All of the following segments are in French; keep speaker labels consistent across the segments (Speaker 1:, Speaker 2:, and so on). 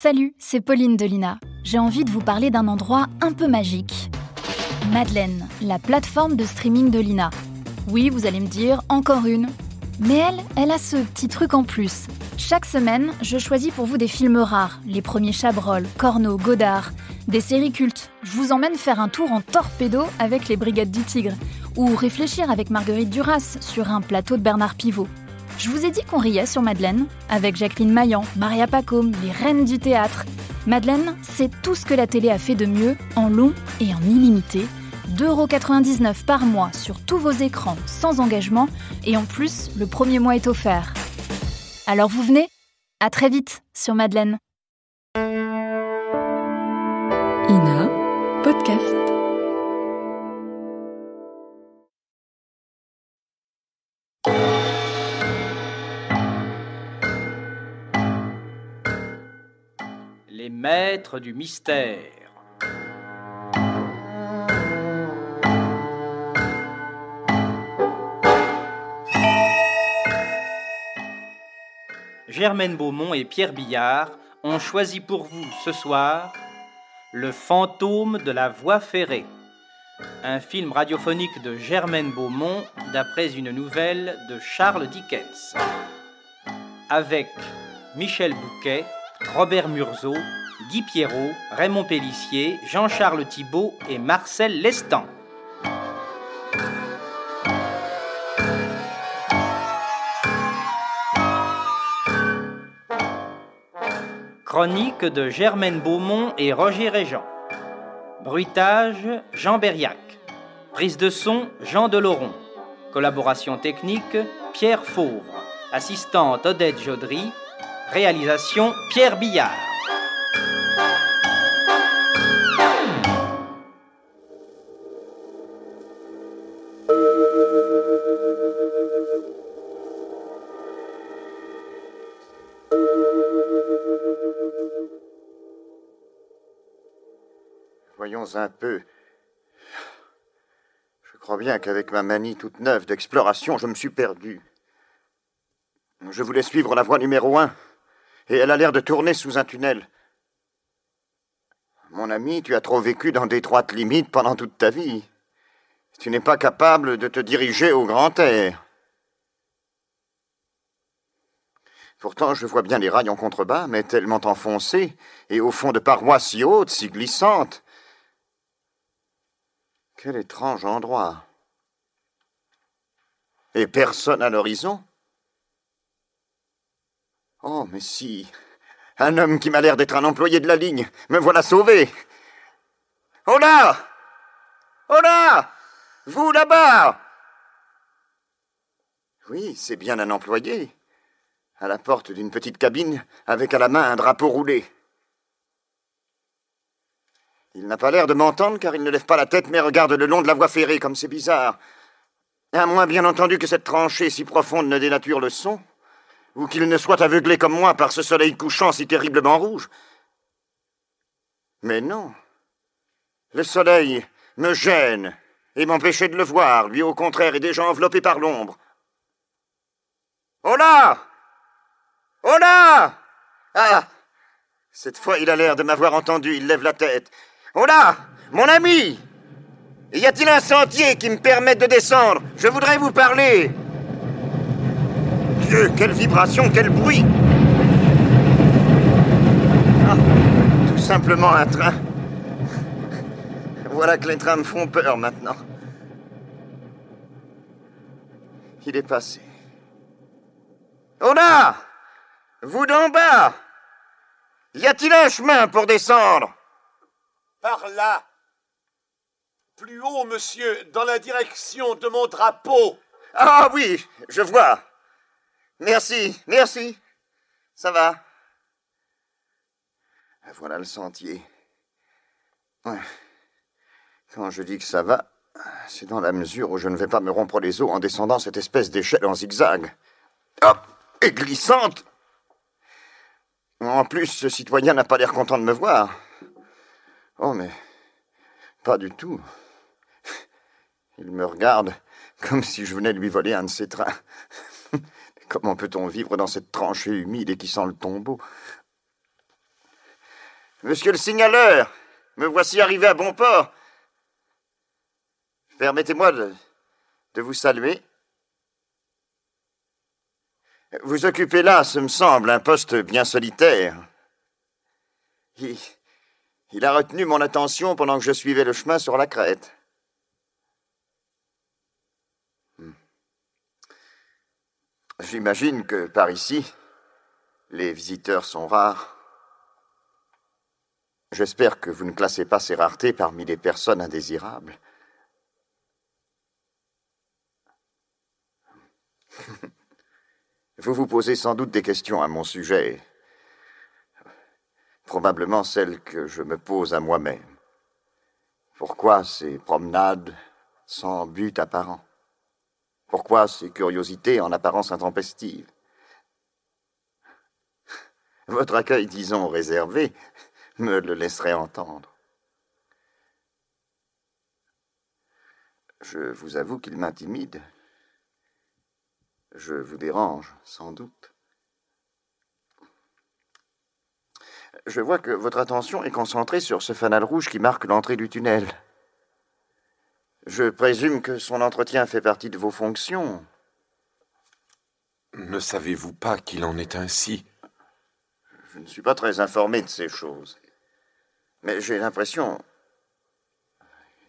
Speaker 1: Salut, c'est Pauline de Lina. J'ai envie de vous parler d'un endroit un peu magique. Madeleine, la plateforme de streaming de Lina. Oui, vous allez me dire, encore une. Mais elle a ce petit truc en plus. Chaque semaine, je choisis pour vous des films rares. Les premiers Chabrol, Corneau, Godard. Des séries cultes. Je vous emmène faire un tour en torpedo avec les Brigades du Tigre. Ou réfléchir avec Marguerite Duras sur un plateau de Bernard Pivot. Je vous ai dit qu'on riait sur Madeleine, avec Jacqueline Maillan, Maria Pacôme, les reines du théâtre. Madeleine, c'est tout ce que la télé a fait de mieux, en long et en illimité. 2,99€ par mois sur tous vos écrans, sans engagement, et en plus, le premier mois est offert. Alors vous venez ? À très vite sur Madeleine.
Speaker 2: Ina, podcast.
Speaker 3: Les maîtres du mystère. Germaine Beaumont et Pierre Billard ont choisi pour vous ce soir Le fantôme de la voie ferrée, un film radiophonique de Germaine Beaumont d'après une nouvelle de Charles Dickens, avec Michel Bouquet, Robert Murzeau, Guy Pierrot, Raymond Pélissier, Jean-Charles Thibault et Marcel Lestan. Chronique de Germaine Beaumont et Roger Régent. Bruitage, Jean Berriac. Prise de son, Jean Deloron. Collaboration technique, Pierre Fauvre. Assistante, Odette Jodry. Réalisation, Pierre Billard.
Speaker 4: Voyons un peu. Je crois bien qu'avec ma manie toute neuve d'exploration, je me suis perdu. Je voulais suivre la voie numéro 1, et elle a l'air de tourner sous un tunnel. Mon ami, tu as trop vécu dans d'étroites limites pendant toute ta vie. Tu n'es pas capable de te diriger au grand air. Pourtant, je vois bien les rails en contrebas, mais tellement enfoncés, et au fond de parois si hautes, si glissantes. Quel étrange endroit. Et personne à l'horizon. Oh, mais si. Un homme qui m'a l'air d'être un employé de la ligne. Me voilà sauvé. Oh là! Oh là! Vous là-bas! Oui, c'est bien un employé. À la porte d'une petite cabine, avec à la main un drapeau roulé. Il n'a pas l'air de m'entendre car il ne lève pas la tête mais regarde le long de la voie ferrée comme c'est bizarre. À moins bien entendu que cette tranchée si profonde ne dénature le son, ou qu'il ne soit aveuglé comme moi par ce soleil couchant si terriblement rouge. Mais non. Le soleil me gêne et m'empêchait de le voir. Lui, au contraire, est déjà enveloppé par l'ombre. Oh là! Oh là! Ah! Cette fois, il a l'air de m'avoir entendu. Il lève la tête. Oh là! Mon ami! Y a-t-il un sentier qui me permette de descendre? Je voudrais vous parler. Dieu, quelle vibration, quel bruit! Ah, tout simplement un train. Voilà que les trains me font peur maintenant. Il est passé. Oh là! Vous d'en bas! Y a-t-il un chemin pour descendre?
Speaker 5: Par là. Plus haut, monsieur, dans la direction de mon drapeau.
Speaker 4: Ah oui, je vois. Merci, merci. Ça va. Voilà le sentier. Ouais. Quand je dis que ça va, c'est dans la mesure où je ne vais pas me rompre les os en descendant cette espèce d'échelle en zigzag. Hop! Et glissante! En plus, ce citoyen n'a pas l'air content de me voir. Oh, mais pas du tout. Il me regarde comme si je venais lui voler un de ses trains. Comment peut-on vivre dans cette tranchée humide et qui sent le tombeau? Monsieur le signaleur, me voici arrivé à bon port. Permettez-moi de vous saluer. Vous occupez là, ce me semble, un poste bien solitaire. Il a retenu mon attention pendant que je suivais le chemin sur la crête. J'imagine que par ici, les visiteurs sont rares. J'espère que vous ne classez pas ces raretés parmi les personnes indésirables. Vous vous posez sans doute des questions à mon sujet. Probablement celles que je me pose à moi-même. Pourquoi ces promenades sans but apparent? Pourquoi ces curiosités en apparence intempestives? Votre accueil, disons, réservé, me le laisserait entendre. Je vous avoue qu'il m'intimide. Je vous dérange, sans doute. Je vois que votre attention est concentrée sur ce fanal rouge qui marque l'entrée du tunnel. Je présume que son entretien fait partie de vos fonctions.
Speaker 6: Ne savez-vous pas qu'il en est ainsi?
Speaker 4: Je ne suis pas très informé de ces choses. Mais j'ai l'impression,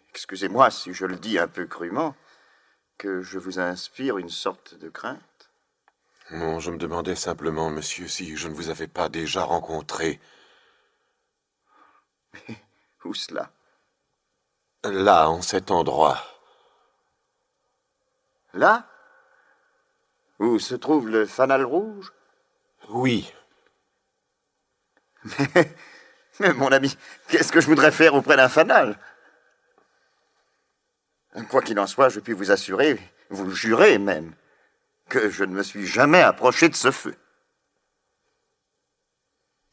Speaker 4: excusez-moi si je le dis un peu crûment, que je vous inspire une sorte de crainte.
Speaker 6: Non, je me demandais simplement, monsieur, si je ne vous avais pas déjà rencontré.
Speaker 4: Mais où cela?
Speaker 6: Là, en cet endroit.
Speaker 4: Là? Où se trouve le fanal rouge?
Speaker 6: Oui.
Speaker 4: Mais mon ami, qu'est-ce que je voudrais faire auprès d'un fanal? Quoi qu'il en soit, je puis vous assurer, vous jurer même, que je ne me suis jamais approché de ce feu.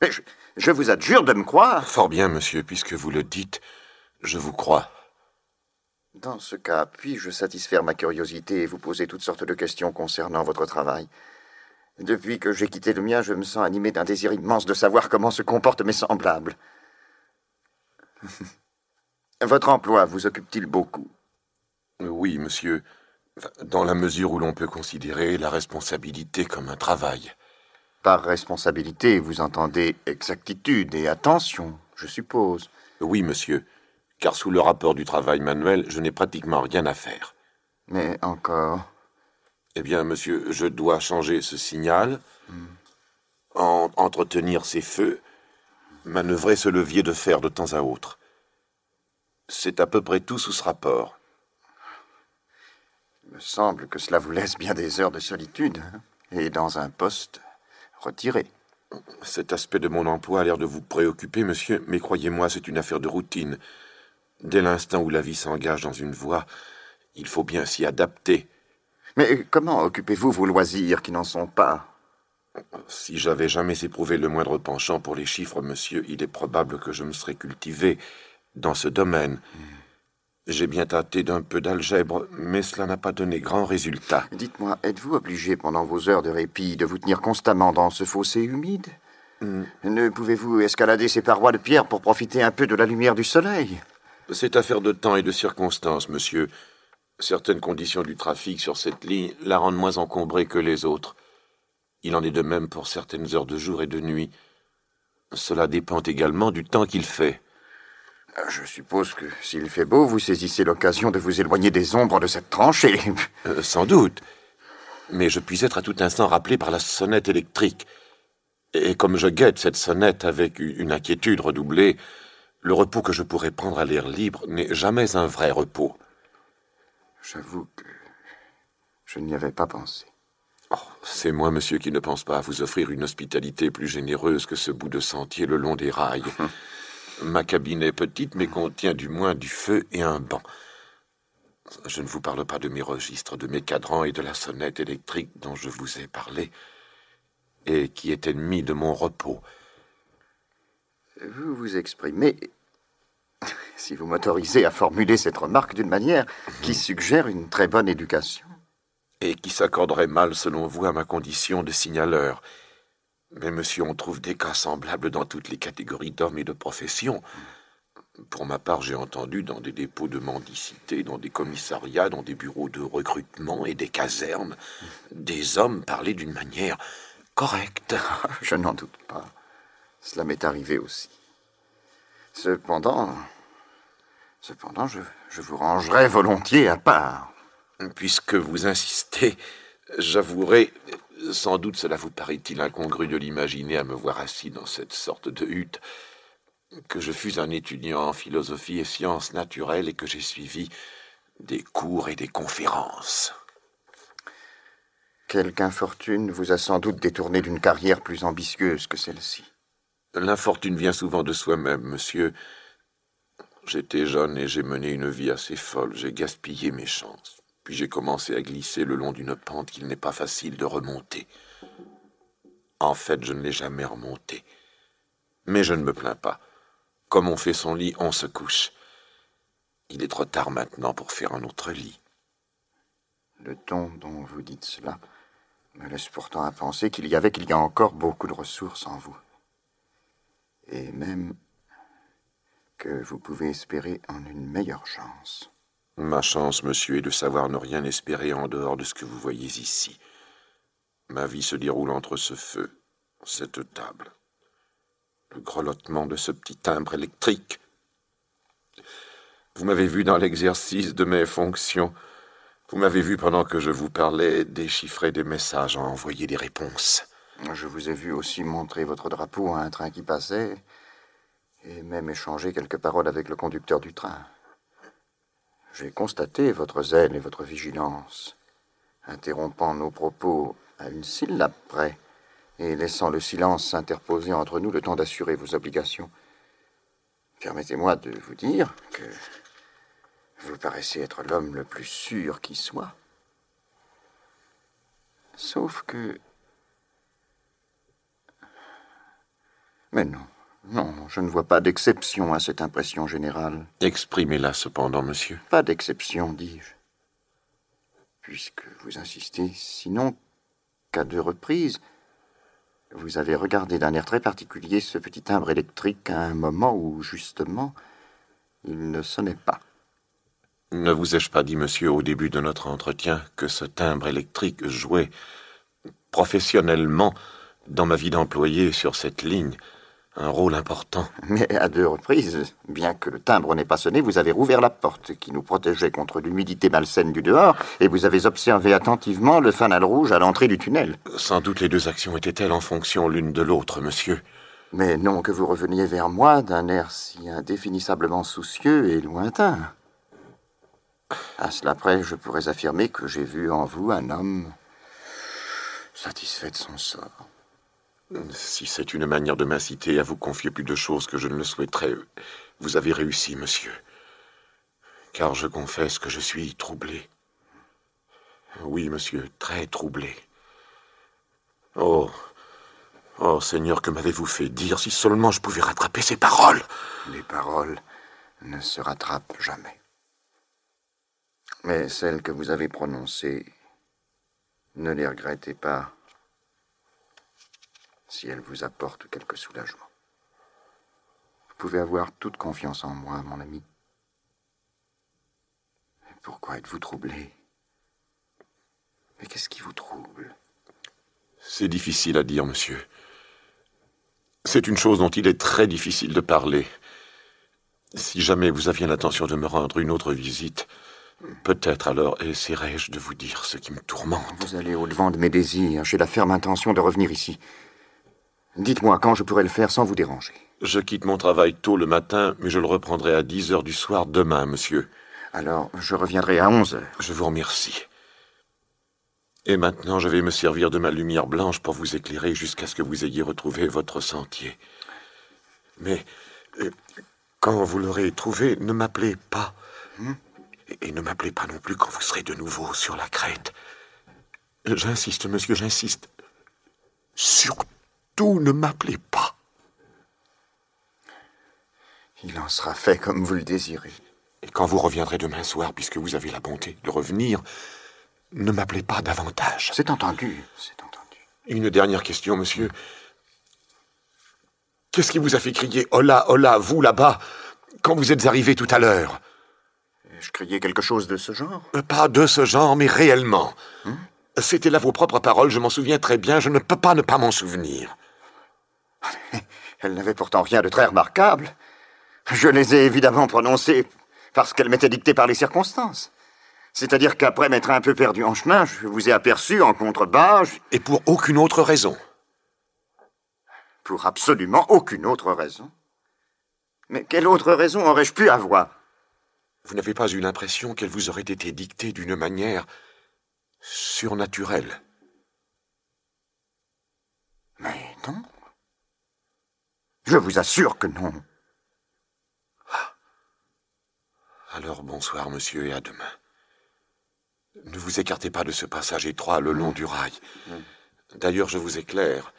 Speaker 4: Mais je vous adjure de me croire.
Speaker 6: Fort bien, monsieur, puisque vous le dites, je vous crois.
Speaker 4: Dans ce cas, puis-je satisfaire ma curiosité et vous poser toutes sortes de questions concernant votre travail? Depuis que j'ai quitté le mien, je me sens animé d'un désir immense de savoir comment se comportent mes semblables. Votre emploi vous occupe-t-il beaucoup?
Speaker 6: Oui, monsieur, dans la mesure où l'on peut considérer la responsabilité comme un travail.
Speaker 4: Par responsabilité, vous entendez exactitude et attention, je suppose.
Speaker 6: Oui, monsieur, car sous le rapport du travail manuel, je n'ai pratiquement rien à faire.
Speaker 4: Mais encore...
Speaker 6: Eh bien, monsieur, je dois changer ce signal, entretenir ces feux, manœuvrer ce levier de fer de temps à autre. C'est à peu près tout sous ce rapport.
Speaker 4: Il me semble que cela vous laisse bien des heures de solitude, hein, et dans un poste retiré.
Speaker 6: Cet aspect de mon emploi a l'air de vous préoccuper, monsieur, mais croyez-moi, c'est une affaire de routine. Dès l'instant où la vie s'engage dans une voie, il faut bien s'y adapter.
Speaker 4: Mais comment occupez-vous vos loisirs qui n'en sont pas?
Speaker 6: Si j'avais jamais éprouvé le moindre penchant pour les chiffres, monsieur, il est probable que je me serais cultivé dans ce domaine. J'ai bien tâté d'un peu d'algèbre, mais cela n'a pas donné grand résultat.
Speaker 4: Dites-moi, êtes-vous obligé pendant vos heures de répit de vous tenir constamment dans ce fossé humide? Ne pouvez-vous escalader ces parois de pierre pour profiter un peu de la lumière du soleil?
Speaker 6: C'est affaire de temps et de circonstances, monsieur. Certaines conditions du trafic sur cette ligne la rendent moins encombrée que les autres. Il en est de même pour certaines heures de jour et de nuit. Cela dépend également du temps qu'il fait.
Speaker 4: Je suppose que s'il fait beau, vous saisissez l'occasion de vous éloigner des ombres de cette tranchée.
Speaker 6: Sans doute. Mais je puis être à tout instant rappelé par la sonnette électrique. Et comme je guette cette sonnette avec une inquiétude redoublée, le repos que je pourrais prendre à l'air libre n'est jamais un vrai repos.
Speaker 4: J'avoue que je n'y avais pas pensé.
Speaker 6: Oh, c'est moi, monsieur, qui ne pense pas à vous offrir une hospitalité plus généreuse que ce bout de sentier le long des rails. Ma cabine est petite, mais contient du moins du feu et un banc. Je ne vous parle pas de mes registres, de mes cadrans et de la sonnette électrique dont je vous ai parlé, et qui est ennemie de mon repos.
Speaker 4: Vous vous exprimez, si vous m'autorisez à formuler cette remarque d'une manière qui suggère une très bonne éducation.
Speaker 6: Et qui s'accorderait mal, selon vous, à ma condition de signaleur. Mais monsieur, on trouve des cas semblables dans toutes les catégories d'hommes et de professions. Pour ma part, j'ai entendu dans des dépôts de mendicité, dans des commissariats, dans des bureaux de recrutement et des casernes, des hommes parler d'une manière correcte.
Speaker 4: Je n'en doute pas. Cela m'est arrivé aussi. Cependant, je vous rangerai volontiers à part.
Speaker 6: Puisque vous insistez, j'avouerai, sans doute cela vous paraît-il incongru de l'imaginer à me voir assis dans cette sorte de hutte, que je fus un étudiant en philosophie et sciences naturelles et que j'ai suivi des cours et des conférences.
Speaker 4: Quelque infortune vous a sans doute détourné d'une carrière plus ambitieuse que celle-ci.
Speaker 6: L'infortune vient souvent de soi-même, monsieur. J'étais jeune et j'ai mené une vie assez folle. J'ai gaspillé mes chances. Puis j'ai commencé à glisser le long d'une pente qu'il n'est pas facile de remonter. En fait, je ne l'ai jamais remontée. Mais je ne me plains pas. Comme on fait son lit, on se couche. Il est trop tard maintenant pour faire un autre lit.
Speaker 4: Le ton dont vous dites cela me laisse pourtant à penser qu'il y a encore beaucoup de ressources en vous. Et même que vous pouvez espérer en une meilleure chance.
Speaker 6: Ma chance, monsieur, est de savoir ne rien espérer en dehors de ce que vous voyez ici. Ma vie se déroule entre ce feu, cette table, le grelottement de ce petit timbre électrique. Vous m'avez vu dans l'exercice de mes fonctions. Vous m'avez vu pendant que je vous parlais déchiffrer des messages, envoyer des réponses.
Speaker 4: Je vous ai vu aussi montrer votre drapeau à un train qui passait et même échanger quelques paroles avec le conducteur du train. J'ai constaté votre zèle et votre vigilance, interrompant nos propos à une syllabe près et laissant le silence s'interposer entre nous le temps d'assurer vos obligations. Permettez-moi de vous dire que vous paraissez être l'homme le plus sûr qui soit. Sauf que... Mais non, je ne vois pas d'exception à cette impression générale.
Speaker 6: Exprimez-la cependant, monsieur.
Speaker 4: Pas d'exception, dis-je. Puisque vous insistez, sinon qu'à 2 reprises, vous avez regardé d'un air très particulier ce petit timbre électrique à un moment où, justement, il ne sonnait pas.
Speaker 6: Ne vous ai-je pas dit, monsieur, au début de notre entretien, que ce timbre électrique jouait professionnellement dans ma vie d'employé sur cette ligne un rôle important?
Speaker 4: Mais à 2 reprises, bien que le timbre n'ait pas sonné, vous avez rouvert la porte qui nous protégeait contre l'humidité malsaine du dehors et vous avez observé attentivement le fanal rouge à l'entrée du tunnel.
Speaker 6: Sans doute les 2 actions étaient-elles en fonction l'une de l'autre, monsieur.
Speaker 4: Mais non que vous reveniez vers moi d'un air si indéfinissablement soucieux et lointain. À cela près, je pourrais affirmer que j'ai vu en vous un homme satisfait de son sort.
Speaker 6: Si c'est une manière de m'inciter à vous confier plus de choses que je ne le souhaiterais, vous avez réussi, monsieur. Car je confesse que je suis troublé. Oui, monsieur, très troublé. Oh, Seigneur, que m'avez-vous fait dire? Si seulement je pouvais rattraper ces paroles.
Speaker 4: Les paroles ne se rattrapent jamais. Mais celles que vous avez prononcées, ne les regrettez pas si elles vous apportent quelque soulagement. Vous pouvez avoir toute confiance en moi, mon ami. Pourquoi êtes-vous troublé? Mais qu'est-ce qui vous trouble?
Speaker 6: C'est difficile à dire, monsieur. C'est une chose dont il est très difficile de parler. Si jamais vous aviez l'intention de me rendre une autre visite, peut-être alors essaierai-je de vous dire ce qui me tourmente.
Speaker 4: Vous allez au-devant de mes désirs. J'ai la ferme intention de revenir ici. Dites-moi quand je pourrai le faire sans vous déranger.
Speaker 6: Je quitte mon travail tôt le matin, mais je le reprendrai à 10h du soir demain, monsieur.
Speaker 4: Alors, je reviendrai à 11h.
Speaker 6: Je vous remercie. Et maintenant, je vais me servir de ma lumière blanche pour vous éclairer jusqu'à ce que vous ayez retrouvé votre sentier. Mais, quand vous l'aurez trouvé, ne m'appelez pas. Et ne m'appelez pas non plus quand vous serez de nouveau sur la crête. J'insiste, monsieur, j'insiste. Surtout, ne m'appelez pas.
Speaker 4: Il en sera fait comme vous le désirez.
Speaker 6: Et quand vous reviendrez demain soir, puisque vous avez la bonté de revenir, ne m'appelez pas davantage.
Speaker 4: C'est entendu, c'est entendu.
Speaker 6: Une dernière question, monsieur. Qu'est-ce qui vous a fait crier « Hola, hola, vous là-bas » quand vous êtes arrivé tout à l'heure?
Speaker 4: Je criais quelque chose de ce genre?
Speaker 6: Pas de ce genre, mais réellement. C'était là vos propres paroles, je m'en souviens très bien, je ne peux pas ne pas m'en souvenir.
Speaker 4: Elle n'avait pourtant rien de très remarquable. Je les ai évidemment prononcées parce qu'elles m'étaient dictées par les circonstances. C'est-à-dire qu'après m'être un peu perdu en chemin, je vous ai aperçu en contrebas...
Speaker 6: Et pour aucune autre raison.
Speaker 4: Pour absolument aucune autre raison. Mais quelle autre raison aurais-je pu avoir?
Speaker 6: Vous n'avez pas eu l'impression qu'elle vous aurait été dictée d'une manière surnaturelle?
Speaker 4: Mais non. Je vous assure que non.
Speaker 6: Alors bonsoir, monsieur, et à demain. Ne vous écartez pas de ce passage étroit le long du rail. D'ailleurs, je vous éclaire.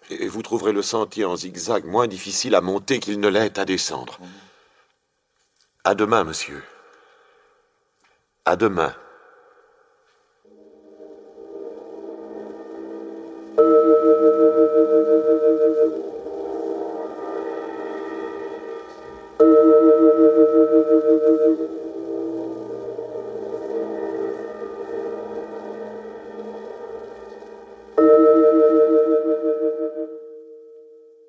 Speaker 6: Et vous trouverez le sentier en zigzag moins difficile à monter qu'il ne l'est à descendre. À demain, monsieur. À demain.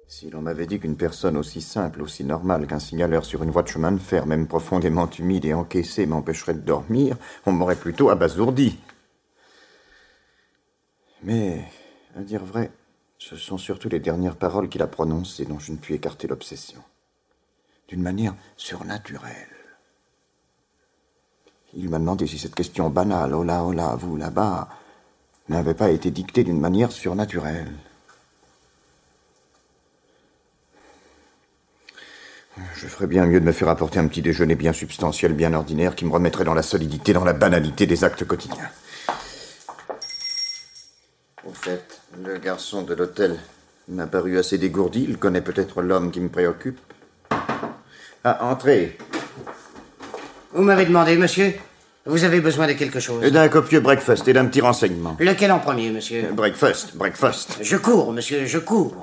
Speaker 4: Si l'on m'avait dit qu'une personne aussi simple, aussi normale qu'un signaleur sur une voie de chemin de fer, même profondément humide et encaissée, m'empêcherait de dormir, on m'aurait plutôt abasourdi. Mais, à dire vrai, ce sont surtout les dernières paroles qu'il a prononcées dont je ne puis écarter l'obsession. D'une manière surnaturelle. Il m'a demandé si cette question banale, « Hola, hola, vous là-bas », n'avait pas été dictée d'une manière surnaturelle. Je ferais bien mieux de me faire apporter un petit déjeuner bien substantiel, bien ordinaire, qui me remettrait dans la solidité, dans la banalité des actes quotidiens. Au fait, le garçon de l'hôtel m'a paru assez dégourdi. Il connaît peut-être l'homme qui me préoccupe. Ah, entrez.
Speaker 7: Vous m'avez demandé, monsieur? Vous avez besoin de quelque chose?
Speaker 4: D'un copieux breakfast et d'un petit renseignement.
Speaker 7: Lequel en premier, monsieur?
Speaker 4: Breakfast.
Speaker 7: Je cours, monsieur, je cours.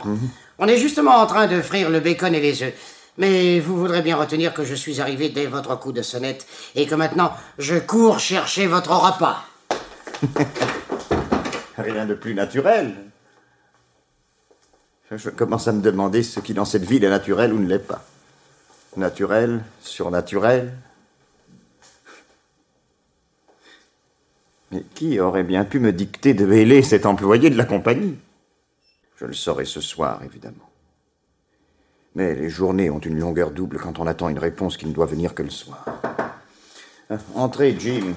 Speaker 7: On est justement en train de frire le bacon et les œufs. Mais vous voudrez bien retenir que je suis arrivé dès votre coup de sonnette et que maintenant, je cours chercher votre repas.
Speaker 4: Rien de plus naturel. Je commence à me demander ce qui dans cette ville est naturel ou ne l'est pas. Naturel, surnaturel. Mais qui aurait bien pu me dicter de héler cet employé de la compagnie? Je le saurai ce soir, évidemment. Mais les journées ont une longueur double quand on attend une réponse qui ne doit venir que le soir. Entrez, Jim.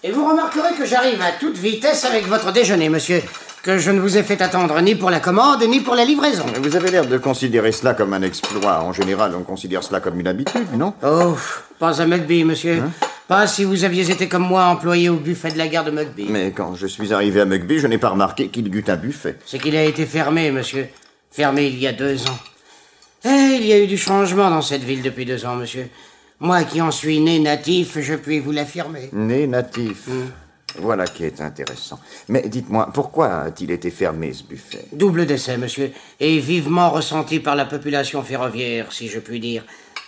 Speaker 7: Et vous remarquerez que j'arrive à toute vitesse avec votre déjeuner, monsieur. Que je ne vous ai fait attendre ni pour la commande, ni pour la livraison.
Speaker 4: Vous avez l'air de considérer cela comme un exploit. En général, on considère cela comme une habitude, non?
Speaker 7: Oh, pas à Mugby, monsieur. Pas si vous aviez été comme moi employé au buffet de la gare de Mugby.
Speaker 4: Mais quand je suis arrivé à Mugby, je n'ai pas remarqué qu'il y eût un buffet.
Speaker 7: C'est qu'il a été fermé, monsieur. Fermé il y a 2 ans. Eh, il y a eu du changement dans cette ville depuis 2 ans, monsieur. Moi qui en suis né natif, je puis vous l'affirmer.
Speaker 4: Né natif. Voilà qui est intéressant. Mais dites-moi, pourquoi a-t-il été fermé, ce buffet?
Speaker 7: Double décès, monsieur, et vivement ressenti par la population ferroviaire, si je puis dire.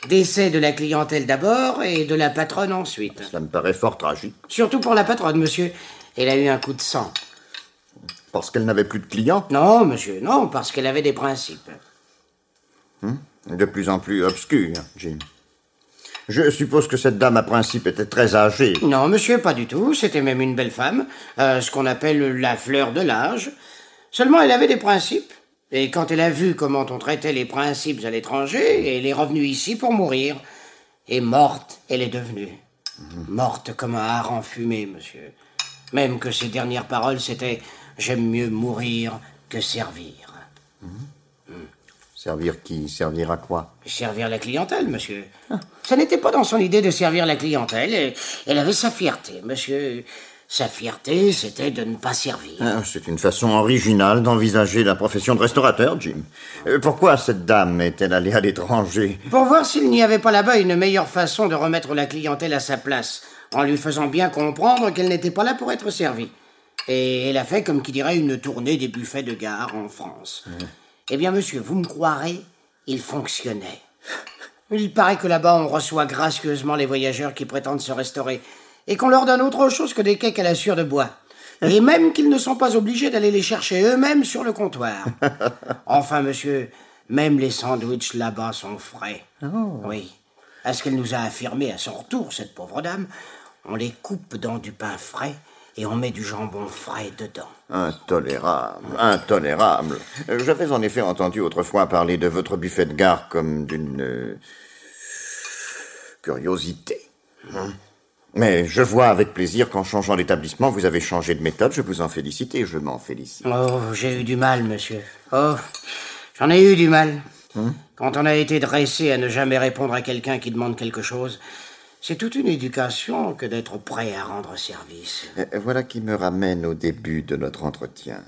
Speaker 7: Décès de la clientèle d'abord et de la patronne ensuite.
Speaker 4: Cela me paraît fort tragique.
Speaker 7: Surtout pour la patronne, monsieur. Elle a eu un coup de sang.
Speaker 4: Parce qu'elle n'avait plus de clients?
Speaker 7: Non, monsieur, non, parce qu'elle avait des principes.
Speaker 4: De plus en plus obscur, Jim. Je suppose que cette dame à principe était très âgée.
Speaker 7: Non, monsieur, pas du tout. C'était même une belle femme. Ce qu'on appelle la fleur de l'âge. Seulement, elle avait des principes. Et quand elle a vu comment on traitait les principes à l'étranger, elle est revenue ici pour mourir. Et morte, elle est devenue. Morte comme un hareng fumé, monsieur. Même que ses dernières paroles, c'était « J'aime mieux mourir que servir ».
Speaker 4: Servir qui? Servir à quoi?
Speaker 7: Servir la clientèle, monsieur. Ça n'était pas dans son idée de servir la clientèle. Elle avait sa fierté, monsieur. Sa fierté, c'était de ne pas servir.
Speaker 4: C'est une façon originale d'envisager la profession de restaurateur, Jim. Pourquoi cette dame est-elle allée à l'étranger?
Speaker 7: Pour voir s'il n'y avait pas là-bas une meilleure façon de remettre la clientèle à sa place, en lui faisant bien comprendre qu'elle n'était pas là pour être servie. Et elle a fait, comme qui dirait, une tournée des buffets de gare en France. Eh bien, monsieur, vous me croirez, il fonctionnait. Il paraît que là-bas, on reçoit gracieusement les voyageurs qui prétendent se restaurer et qu'on leur donne autre chose que des cakes à la sueur de bois. Et même qu'ils ne sont pas obligés d'aller les chercher eux-mêmes sur le comptoir. Enfin, monsieur, même les sandwichs là-bas sont frais. Oh. Oui. À ce qu'elle nous a affirmé à son retour, cette pauvre dame, on les coupe dans du pain frais et on met du jambon frais dedans.
Speaker 4: Intolérable, intolérable. J'avais en effet entendu autrefois parler de votre buffet de gare comme d'une curiosité. Mais je vois avec plaisir qu'en changeant d'établissement, vous avez changé de méthode. Je vous en félicite et je m'en félicite.
Speaker 7: Oh, j'ai eu du mal, monsieur. Oh, j'en ai eu du mal. Quand on a été dressé à ne jamais répondre à quelqu'un qui demande quelque chose, c'est toute une éducation que d'être prêt à rendre service.
Speaker 4: Voilà qui me ramène au début de notre entretien.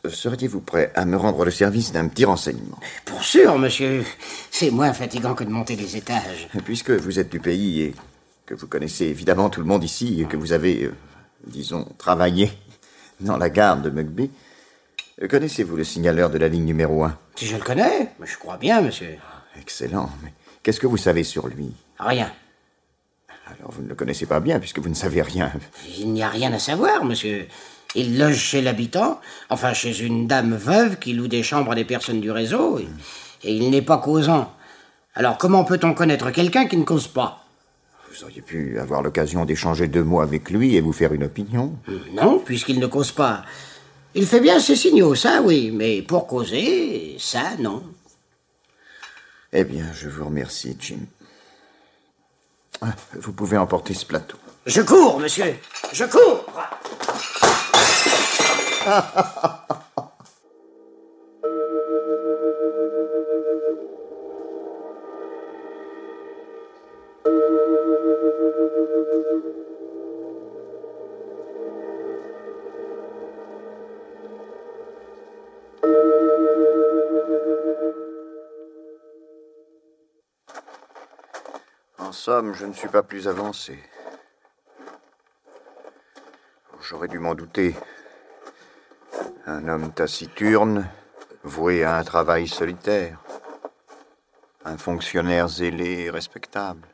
Speaker 4: Seriez-vous prêt à me rendre le service d'un petit renseignement?
Speaker 7: Pour sûr, monsieur. C'est moins fatigant que de monter les étages.
Speaker 4: Puisque vous êtes du pays et que vous connaissez évidemment tout le monde ici et que vous avez, disons, travaillé dans la gare de Mugby, connaissez-vous le signaleur de la ligne numéro 1?
Speaker 7: Si je le connais, je crois bien, monsieur.
Speaker 4: Excellent, mais qu'est-ce que vous savez sur lui?
Speaker 7: Rien.
Speaker 4: Alors vous ne le connaissez pas bien puisque vous ne savez rien.
Speaker 7: Il n'y a rien à savoir, monsieur. Il loge chez l'habitant, enfin chez une dame veuve qui loue des chambres à des personnes du réseau, et il n'est pas causant. Alors comment peut-on connaître quelqu'un qui ne cause pas?
Speaker 4: Vous auriez pu avoir l'occasion d'échanger 2 mots avec lui et vous faire une opinion.
Speaker 7: Non, puisqu'il ne cause pas. Il fait bien ses signaux, ça oui, mais pour causer, ça non.
Speaker 4: Eh bien, je vous remercie, Jim. Vous pouvez emporter ce plateau.
Speaker 7: Je cours, monsieur, je cours.
Speaker 4: En somme, je ne suis pas plus avancé. J'aurais dû m'en douter. Un homme taciturne, voué à un travail solitaire. Un fonctionnaire zélé et respectable.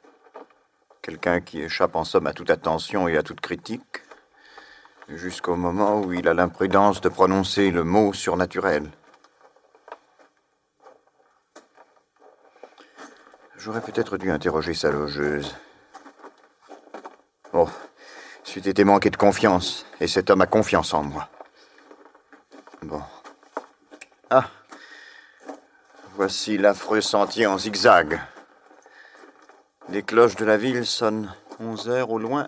Speaker 4: Quelqu'un qui échappe en somme à toute attention et à toute critique, jusqu'au moment où il a l'imprudence de prononcer le mot surnaturel. J'aurais peut-être dû interroger sa logeuse. Oh, c'eût été manquer de confiance, et cet homme a confiance en moi. Bon. Ah, voici l'affreux sentier en zigzag. Les cloches de la ville sonnent 11 heures au loin.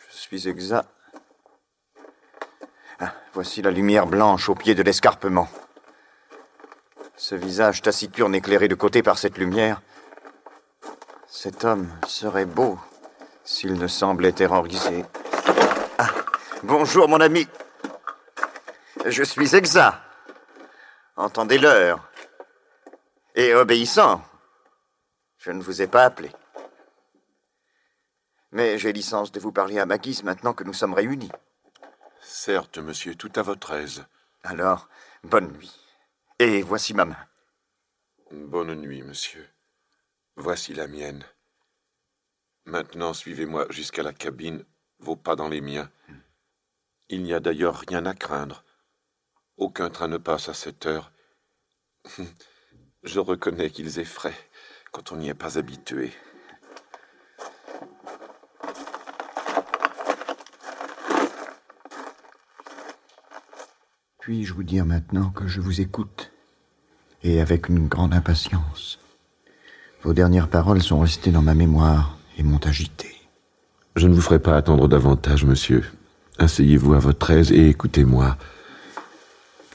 Speaker 4: Je suis exact. Ah, voici la lumière blanche au pied de l'escarpement. Ce visage taciturne éclairé de côté par cette lumière. Cet homme serait beau s'il ne semblait terrorisé. Ah, bonjour mon ami. Je suis exact. Entendez l'heure. Et obéissant. Je ne vous ai pas appelé. Mais j'ai licence de vous parler à ma guise maintenant que nous sommes réunis.
Speaker 6: Certes, monsieur, tout à votre aise.
Speaker 4: Alors, bonne nuit. Et voici ma main.
Speaker 6: Bonne nuit, monsieur. Voici la mienne. Maintenant, suivez-moi jusqu'à la cabine, vos pas dans les miens. Il n'y a d'ailleurs rien à craindre. Aucun train ne passe à cette heure. Je reconnais qu'ils effraient quand on n'y est pas habitué.
Speaker 4: Puis-je vous dire maintenant que je vous écoute, et avec une grande impatience. Vos dernières paroles sont restées dans ma mémoire et m'ont agité.
Speaker 6: Je ne vous ferai pas attendre davantage, monsieur. Asseyez-vous à votre aise et écoutez-moi.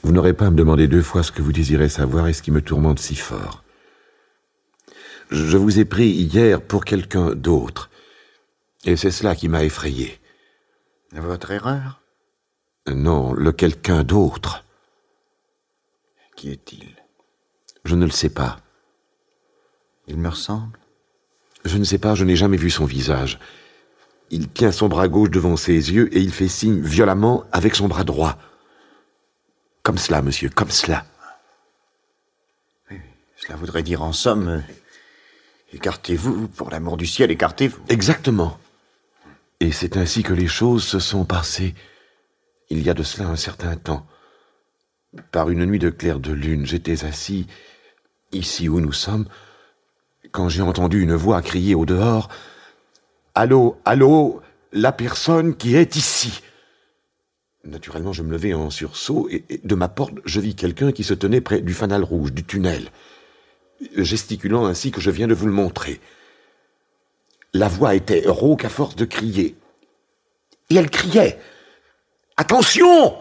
Speaker 6: Vous n'aurez pas à me demander 2 fois ce que vous désirez savoir et ce qui me tourmente si fort. Je vous ai pris hier pour quelqu'un d'autre, et c'est cela qui m'a effrayé.
Speaker 4: Votre erreur?
Speaker 6: Non, le quelqu'un d'autre.
Speaker 4: Qui est-il?
Speaker 6: Je ne le sais pas.
Speaker 4: Il me ressemble?
Speaker 6: Je ne sais pas, je n'ai jamais vu son visage. Il tient son bras gauche devant ses yeux et il fait signe violemment avec son bras droit. Comme cela, monsieur, comme cela.
Speaker 4: Oui, cela voudrait dire en somme... écartez-vous, pour l'amour du ciel, écartez-vous.
Speaker 6: Exactement. Et c'est ainsi que les choses se sont passées, il y a de cela un certain temps. Par une nuit de clair de lune, j'étais assis, ici où nous sommes, quand j'ai entendu une voix crier au dehors « Allô, allô, la personne qui est ici !» Naturellement, je me levai en sursaut, et de ma porte, je vis quelqu'un qui se tenait près du fanal rouge, du tunnel, gesticulant ainsi que je viens de vous le montrer. La voix était rauque à force de crier. Et elle criait « Attention !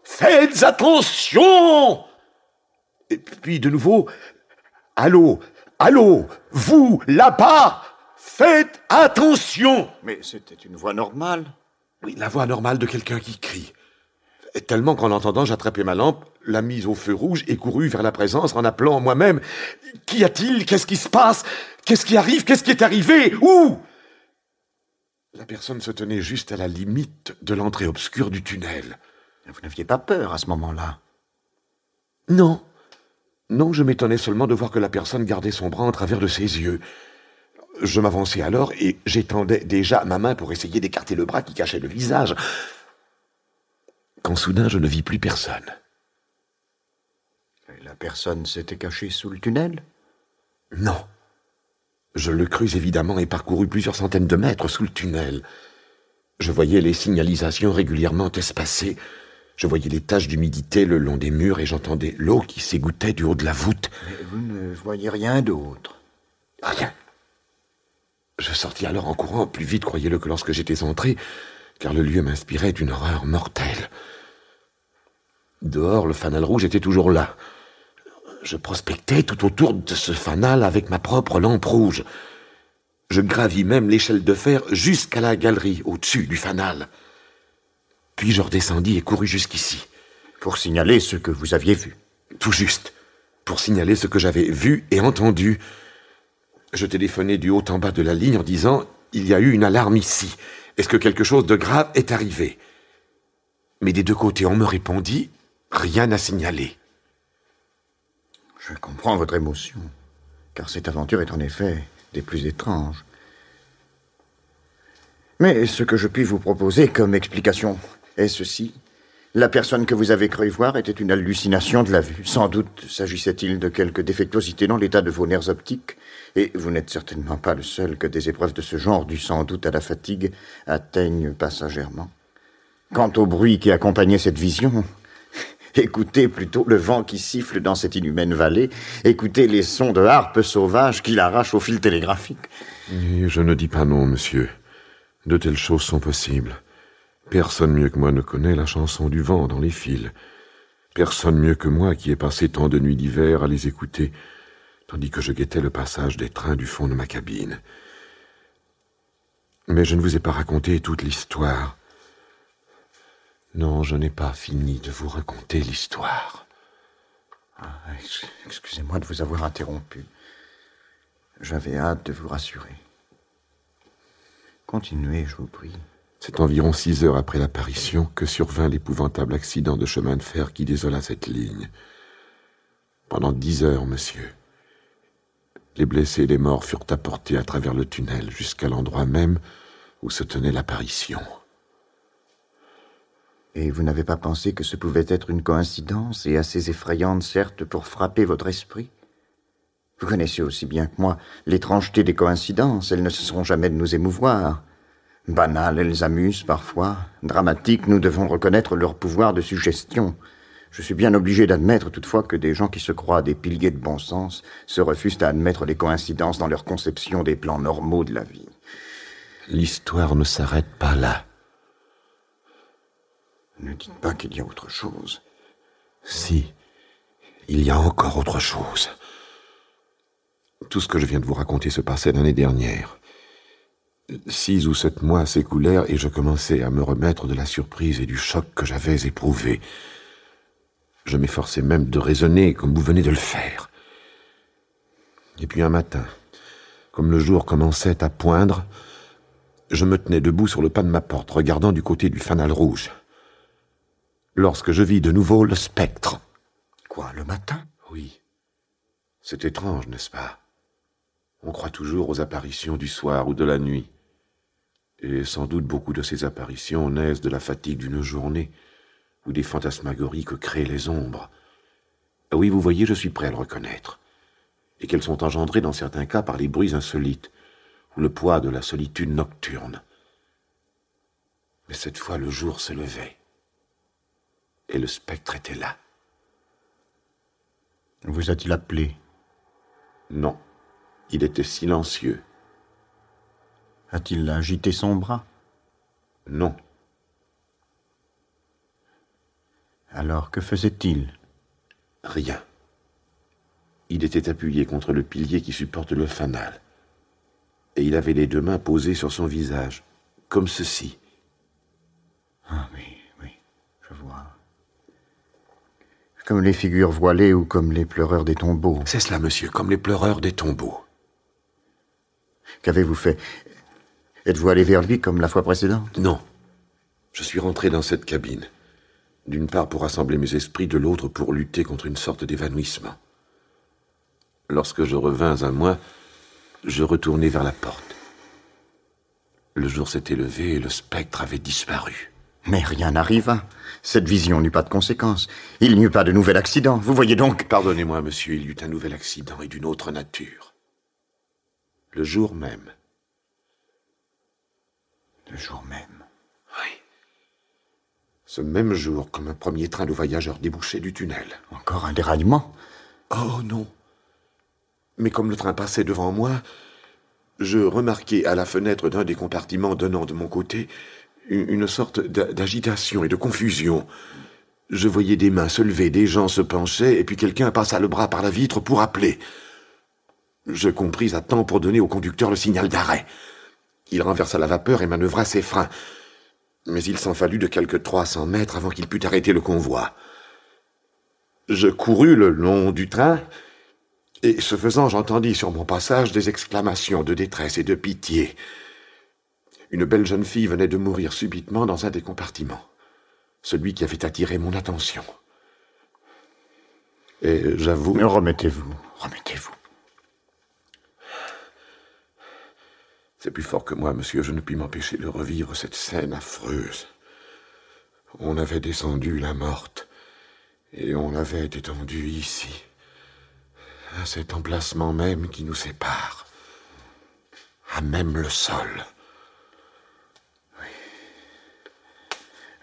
Speaker 6: Faites attention !» Et puis de nouveau « Allô, allô, vous, là-bas, faites attention !»
Speaker 4: Mais c'était une voix normale.
Speaker 6: Oui, la voix normale de quelqu'un qui crie. Et tellement qu'en l'entendant, j'attrapai ma lampe, la mise au feu rouge et courus vers la présence en appelant moi-même « Qu'y a-t-il? Qu'est-ce qui se passe? Qu'est-ce qui arrive? Qu'est-ce qui est arrivé? Où ?» La personne se tenait juste à la limite de l'entrée obscure du tunnel.
Speaker 4: Vous n'aviez pas peur à ce moment-là?
Speaker 6: Non. Non, je m'étonnais seulement de voir que la personne gardait son bras en travers de ses yeux. Je m'avançai alors et j'étendais déjà ma main pour essayer d'écarter le bras qui cachait le visage. Quand soudain je ne vis plus personne.
Speaker 4: Et la personne s'était cachée sous le tunnel?
Speaker 6: Non. Je le crus évidemment et parcourus plusieurs centaines de mètres sous le tunnel. Je voyais les signalisations régulièrement espacées. Je voyais les taches d'humidité le long des murs et j'entendais l'eau qui s'égouttait du haut de la voûte.
Speaker 4: Mais vous ne voyez rien d'autre?
Speaker 6: Rien. Je sortis alors en courant, plus vite, croyez-le, que lorsque j'étais entré, car le lieu m'inspirait une horreur mortelle. Dehors, le fanal rouge était toujours là. Je prospectais tout autour de ce fanal avec ma propre lampe rouge. Je gravis même l'échelle de fer jusqu'à la galerie, au-dessus du fanal. Puis je redescendis et courus jusqu'ici.
Speaker 4: Pour signaler ce que vous aviez vu?
Speaker 6: Tout juste. Pour signaler ce que j'avais vu et entendu. Je téléphonai du haut en bas de la ligne en disant « Il y a eu une alarme ici. Est-ce que quelque chose de grave est arrivé ?» Mais des deux côtés, on me répondit « Rien à signaler. »
Speaker 4: Je comprends votre émotion, car cette aventure est en effet des plus étranges. Mais ce que je puis vous proposer comme explication est ceci. La personne que vous avez cru voir était une hallucination de la vue. Sans doute s'agissait-il de quelque défectuosité dans l'état de vos nerfs optiques, et vous n'êtes certainement pas le seul que des épreuves de ce genre, dues sans doute à la fatigue, atteignent passagèrement. Quant au bruit qui accompagnait cette vision, écoutez plutôt le vent qui siffle dans cette inhumaine vallée, écoutez les sons de harpes sauvages qui l'arrachent au fil télégraphique.
Speaker 6: Et je ne dis pas non, monsieur. De telles choses sont possibles. Personne mieux que moi ne connaît la chanson du vent dans les fils. Personne mieux que moi qui ai passé tant de nuits d'hiver à les écouter, tandis que je guettais le passage des trains du fond de ma cabine. Mais je ne vous ai pas raconté toute l'histoire. Non, je n'ai pas fini de vous raconter l'histoire.
Speaker 4: Excusez-moi de vous avoir interrompu. J'avais hâte de vous rassurer. Continuez, je vous prie.
Speaker 6: C'est environ 6 heures après l'apparition que survint l'épouvantable accident de chemin de fer qui désola cette ligne. Pendant 10 heures, monsieur, les blessés et les morts furent apportés à travers le tunnel jusqu'à l'endroit même où se tenait l'apparition.
Speaker 4: Et vous n'avez pas pensé que ce pouvait être une coïncidence, et assez effrayante, certes, pour frapper votre esprit? Vous connaissez aussi bien que moi l'étrangeté des coïncidences, elles ne cesseront jamais de nous émouvoir. Banales, elles amusent parfois. Dramatiques, nous devons reconnaître leur pouvoir de suggestion. Je suis bien obligé d'admettre toutefois que des gens qui se croient des piliers de bon sens se refusent à admettre les coïncidences dans leur conception des plans normaux de la vie.
Speaker 6: L'histoire ne s'arrête pas là.
Speaker 4: Ne dites pas qu'il y a autre chose.
Speaker 6: Si, il y a encore autre chose. Tout ce que je viens de vous raconter se passait l'année dernière. 6 ou 7 mois s'écoulèrent et je commençais à me remettre de la surprise et du choc que j'avais éprouvé. Je m'efforçais même de raisonner comme vous venez de le faire. Et puis un matin, comme le jour commençait à poindre, je me tenais debout sur le pas de ma porte, regardant du côté du fanal rouge. lorsque je vis de nouveau le spectre.
Speaker 4: Quoi, le matin?
Speaker 6: Oui. C'est étrange, n'est-ce pas? On croit toujours aux apparitions du soir ou de la nuit. Et sans doute beaucoup de ces apparitions naissent de la fatigue d'une journée ou des fantasmagories que créent les ombres. Oui, vous voyez, je suis prêt à le reconnaître. Et qu'elles sont engendrées dans certains cas par les bruits insolites ou le poids de la solitude nocturne. Mais cette fois, le jour se levait. Et le spectre était là.
Speaker 4: Vous a-t-il appelé?
Speaker 6: Non, il était silencieux.
Speaker 4: A-t-il agité son bras?
Speaker 6: Non.
Speaker 4: Alors, que faisait-il?
Speaker 6: Rien. Il était appuyé contre le pilier qui supporte le fanal. Et il avait les deux mains posées sur son visage, comme ceci.
Speaker 4: Ah oui, je vois. Comme les figures voilées ou comme les pleureurs des tombeaux.
Speaker 6: C'est cela, monsieur, comme les pleureurs des tombeaux.
Speaker 4: Qu'avez-vous fait? Êtes-vous allé vers lui comme la fois précédente?
Speaker 6: Non. Je suis rentré dans cette cabine. D'une part pour rassembler mes esprits, de l'autre pour lutter contre une sorte d'évanouissement. Lorsque je revins à moi, je retournai vers la porte. Le jour s'était levé et le spectre avait disparu.
Speaker 4: Mais rien n'arriva. Cette vision n'eut pas de conséquences. Il n'y eut pas de nouvel accident. Vous voyez donc...
Speaker 6: Pardonnez-moi, monsieur, il y eut un nouvel accident et d'une autre nature. Le jour même.
Speaker 4: Le jour même.
Speaker 6: Oui. Ce même jour, comme un premier train de voyageurs débouchait du tunnel.
Speaker 4: Encore un déraillement?
Speaker 6: Oh non. Mais comme le train passait devant moi, je remarquai à la fenêtre d'un des compartiments donnant de mon côté une sorte d'agitation et de confusion. Je voyais des mains se lever, des gens se penchaient, et puis quelqu'un passa le bras par la vitre pour appeler. Je compris à temps pour donner au conducteur le signal d'arrêt. Il renversa la vapeur et manœuvra ses freins. Mais il s'en fallut de quelques 300 mètres avant qu'il pût arrêter le convoi. Je courus le long du train, et ce faisant, j'entendis sur mon passage des exclamations de détresse et de pitié. Une belle jeune fille venait de mourir subitement dans un des compartiments, celui qui avait attiré mon attention. Et j'avoue...
Speaker 4: Mais remettez-vous.
Speaker 6: C'est plus fort que moi, monsieur, je ne puis m'empêcher de revivre cette scène affreuse. On avait descendu la morte, et on l'avait étendue ici, à cet emplacement même qui nous sépare, à même le sol.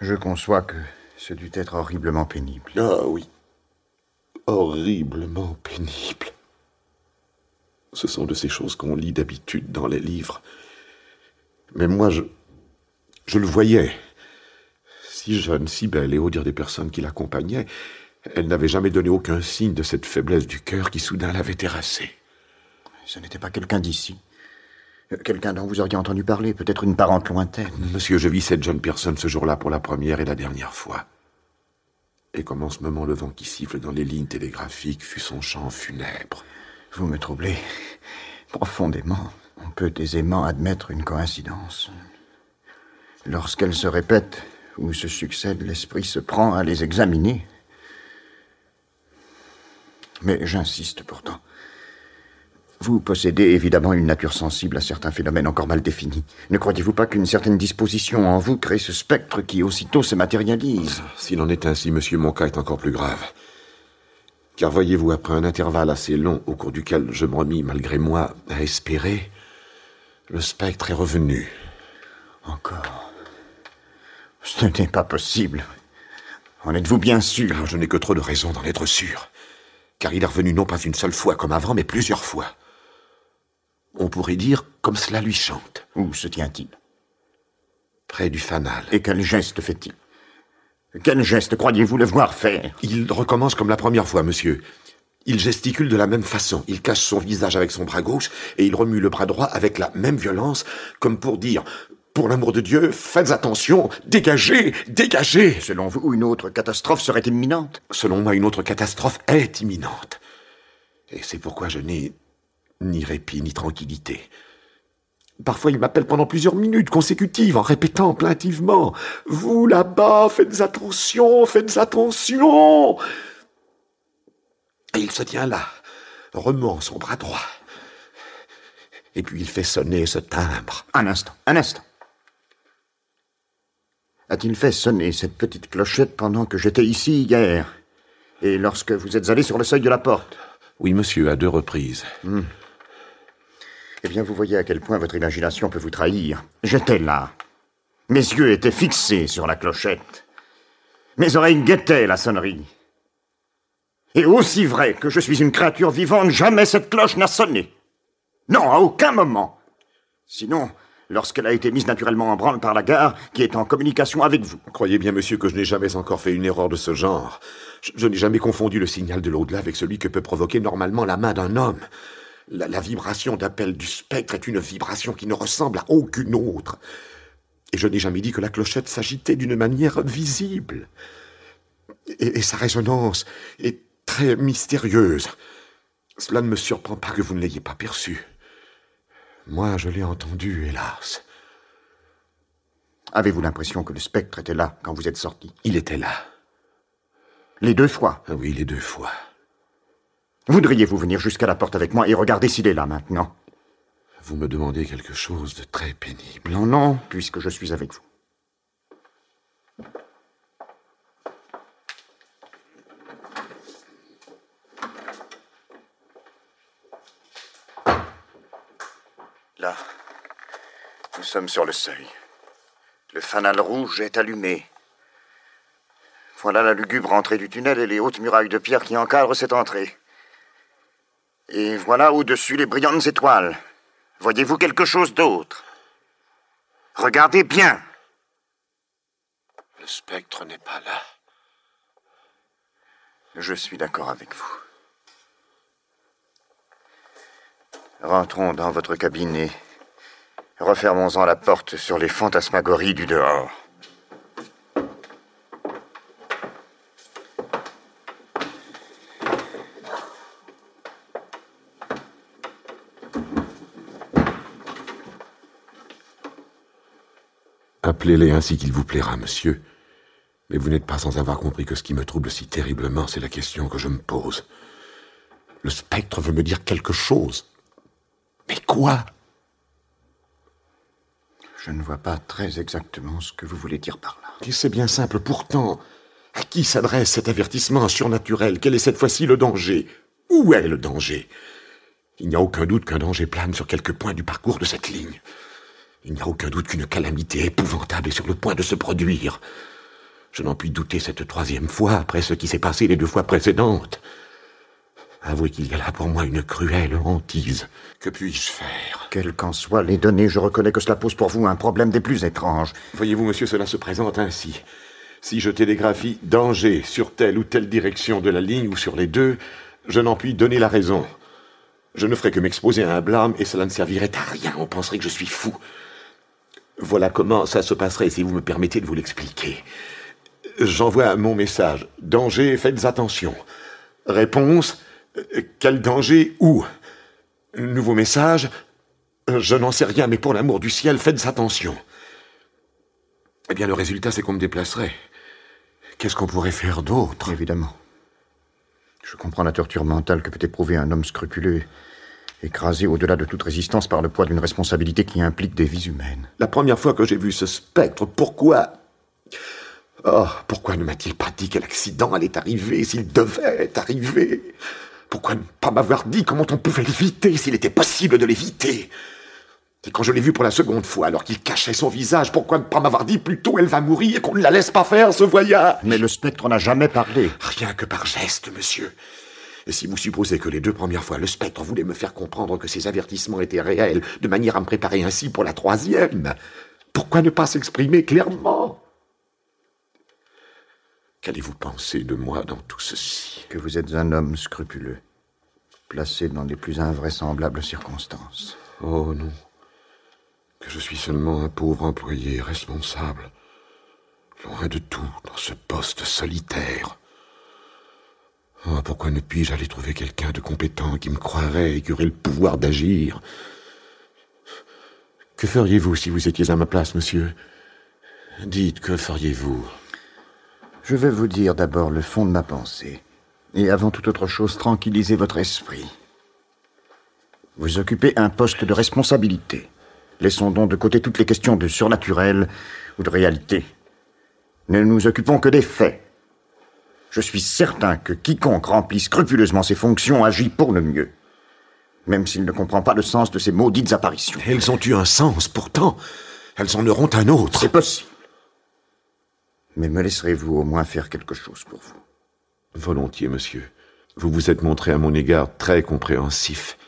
Speaker 4: Je conçois que ce dut être horriblement pénible.
Speaker 6: Ah oui, horriblement pénible. Ce sont de ces choses qu'on lit d'habitude dans les livres. Mais moi, je le voyais. Si jeune, si belle, et au dire des personnes qui l'accompagnaient, elle n'avait jamais donné aucun signe de cette faiblesse du cœur qui soudain l'avait terrassée.
Speaker 4: Ce n'était pas quelqu'un d'ici. Quelqu'un dont vous auriez entendu parler, peut-être une parente lointaine.
Speaker 6: Monsieur, je vis cette jeune personne ce jour-là pour la première et la dernière fois. Et comme en ce moment le vent qui siffle dans les lignes télégraphiques fut son chant funèbre.
Speaker 4: Vous me troublez profondément. On peut aisément admettre une coïncidence. Lorsqu'elle se répète ou se succède, l'esprit se prend à les examiner. Mais j'insiste pourtant. Vous possédez évidemment une nature sensible à certains phénomènes encore mal définis. Ne croyez-vous pas qu'une certaine disposition en vous crée ce spectre qui aussitôt se matérialise?
Speaker 6: S'il en est ainsi, monsieur, mon cas est encore plus grave. Car voyez-vous, après un intervalle assez long au cours duquel je me remis, malgré moi, à espérer, le spectre est revenu.
Speaker 4: Encore? Ce n'est pas possible. En êtes-vous bien sûr?
Speaker 6: Alors, je n'ai que trop de raisons d'en être sûr. Car il est revenu non pas une seule fois comme avant, mais plusieurs fois. On pourrait dire comme cela lui chante.
Speaker 4: Où se tient-il?
Speaker 6: Près du fanal.
Speaker 4: Et quel geste fait-il? Quel geste croyez-vous le voir faire?
Speaker 6: Il recommence comme la première fois, monsieur. Il gesticule de la même façon. Il cache son visage avec son bras gauche et il remue le bras droit avec la même violence, comme pour dire « Pour l'amour de Dieu, faites attention, dégagez, dégagez !»
Speaker 4: Selon vous, une autre catastrophe serait imminente?
Speaker 6: Selon moi, une autre catastrophe est imminente. Et c'est pourquoi je n'ai ni répit ni tranquillité. Parfois, il m'appelle pendant plusieurs minutes consécutives en répétant plaintivement « Vous, là-bas, faites attention, faites attention !» Et il se tient là, remuant son bras droit. Et puis il fait sonner ce timbre.
Speaker 4: Un instant. A-t-il fait sonner cette petite clochette pendant que j'étais ici hier? Et lorsque vous êtes allé sur le seuil de la porte?
Speaker 6: Oui, monsieur, à 2 reprises.
Speaker 4: Eh bien, vous voyez à quel point votre imagination peut vous trahir. J'étais là. Mes yeux étaient fixés sur la clochette. Mes oreilles guettaient la sonnerie. Et aussi vrai que je suis une créature vivante, jamais cette cloche n'a sonné. Non, à aucun moment. Sinon, lorsqu'elle a été mise naturellement en branle par la gare, qui est en communication avec vous.
Speaker 6: Croyez bien, monsieur, que je n'ai jamais encore fait une erreur de ce genre. Je n'ai jamais confondu le signal de l'au-delà avec celui que peut provoquer normalement la main d'un homme. La vibration d'appel du spectre est une vibration qui ne ressemble à aucune autre. Et je n'ai jamais dit que la clochette s'agitait d'une manière visible. Et sa résonance est très mystérieuse. Cela ne me surprend pas que vous ne l'ayez pas perçue. Moi, je l'ai entendu, hélas.
Speaker 4: Avez-vous l'impression que le spectre était là quand vous êtes sorti?
Speaker 6: Il était là.
Speaker 4: Les 2 fois?
Speaker 6: Ah oui, les 2 fois.
Speaker 4: Voudriez-vous venir jusqu'à la porte avec moi et regarder s'il est là maintenant?
Speaker 6: Vous me demandez quelque chose de très pénible.
Speaker 4: Non, puisque je suis avec vous. Là, nous sommes sur le seuil. Le fanal rouge est allumé. Voilà la lugubre entrée du tunnel et les hautes murailles de pierre qui encadrent cette entrée. Et voilà au-dessus les brillantes étoiles. Voyez-vous quelque chose d'autre? Regardez bien.
Speaker 6: Le spectre n'est pas là.
Speaker 4: Je suis d'accord avec vous. Rentrons dans votre cabine et refermons-en la porte sur les fantasmagories du dehors.
Speaker 6: Appelez-les ainsi qu'il vous plaira, monsieur. Mais vous n'êtes pas sans avoir compris que ce qui me trouble si terriblement, c'est la question que je me pose. Le spectre veut me dire quelque chose. Mais quoi?
Speaker 4: Je ne vois pas très exactement ce que vous voulez dire par là.
Speaker 6: Et c'est bien simple, pourtant. À qui s'adresse cet avertissement surnaturel? Quel est cette fois-ci le danger? Où est le danger? Il n'y a aucun doute qu'un danger plane sur quelque point du parcours de cette ligne. Il n'y a aucun doute qu'une calamité épouvantable est sur le point de se produire. Je n'en puis douter cette 3e fois, après ce qui s'est passé les 2 fois précédentes. Avouez qu'il y a là pour moi une cruelle hantise. Que puis-je faire?
Speaker 4: Quelles qu'en soient les données, je reconnais que cela pose pour vous un problème des plus étranges.
Speaker 6: Voyez-vous, monsieur, cela se présente ainsi. Si je télégraphie « danger » sur telle ou telle direction de la ligne ou sur les 2, je n'en puis donner la raison. Je ne ferais que m'exposer à un blâme et cela ne servirait à rien. On penserait que je suis fou. Voilà comment ça se passerait si vous me permettez de vous l'expliquer. J'envoie mon message. Danger, faites attention. Réponse, quel danger, où? Nouveau message, je n'en sais rien, mais pour l'amour du ciel, faites attention. Eh bien, le résultat, c'est qu'on me déplacerait. Qu'est-ce qu'on pourrait faire d'autre?
Speaker 4: Évidemment. Je comprends la torture mentale que peut éprouver un homme scrupuleux, écrasé au-delà de toute résistance par le poids d'une responsabilité qui implique des vies humaines.
Speaker 6: La première fois que j'ai vu ce spectre, pourquoi ne m'a-t-il pas dit quel accident allait arriver, s'il devait arriver? Pourquoi ne pas m'avoir dit comment on pouvait l'éviter, s'il était possible de l'éviter? Et quand je l'ai vu pour la 2e fois, alors qu'il cachait son visage, pourquoi ne pas m'avoir dit plutôt elle va mourir et qu'on ne la laisse pas faire ce voyage?
Speaker 4: Mais le spectre n'a jamais parlé.
Speaker 6: Rien que par geste, monsieur. Et si vous supposez que les 2 premières fois, le spectre voulait me faire comprendre que ces avertissements étaient réels, de manière à me préparer ainsi pour la 3e, pourquoi ne pas s'exprimer clairement? Qu'allez-vous penser de moi dans tout ceci?
Speaker 4: Que vous êtes un homme scrupuleux, placé dans les plus invraisemblables circonstances.
Speaker 6: Oh non, que je suis seulement un pauvre employé responsable, loin de tout, dans ce poste solitaire. Oh, pourquoi ne puis-je aller trouver quelqu'un de compétent qui me croirait et qui aurait le pouvoir d'agir? Que feriez-vous si vous étiez à ma place, monsieur? Dites, que feriez-vous?
Speaker 4: Je vais vous dire d'abord le fond de ma pensée. Et avant toute autre chose, tranquillisez votre esprit. Vous occupez un poste de responsabilité. Laissons donc de côté toutes les questions de surnaturel ou de réalité. Ne nous occupons que des faits. Je suis certain que quiconque remplit scrupuleusement ses fonctions agit pour le mieux. Même s'il ne comprend pas le sens de ces maudites apparitions.
Speaker 6: Elles ont eu un sens, pourtant. Elles en auront un autre.
Speaker 4: C'est possible. Mais me laisserez-vous au moins faire quelque chose pour vous?
Speaker 6: Volontiers, monsieur. Vous vous êtes montré à mon égard très compréhensif.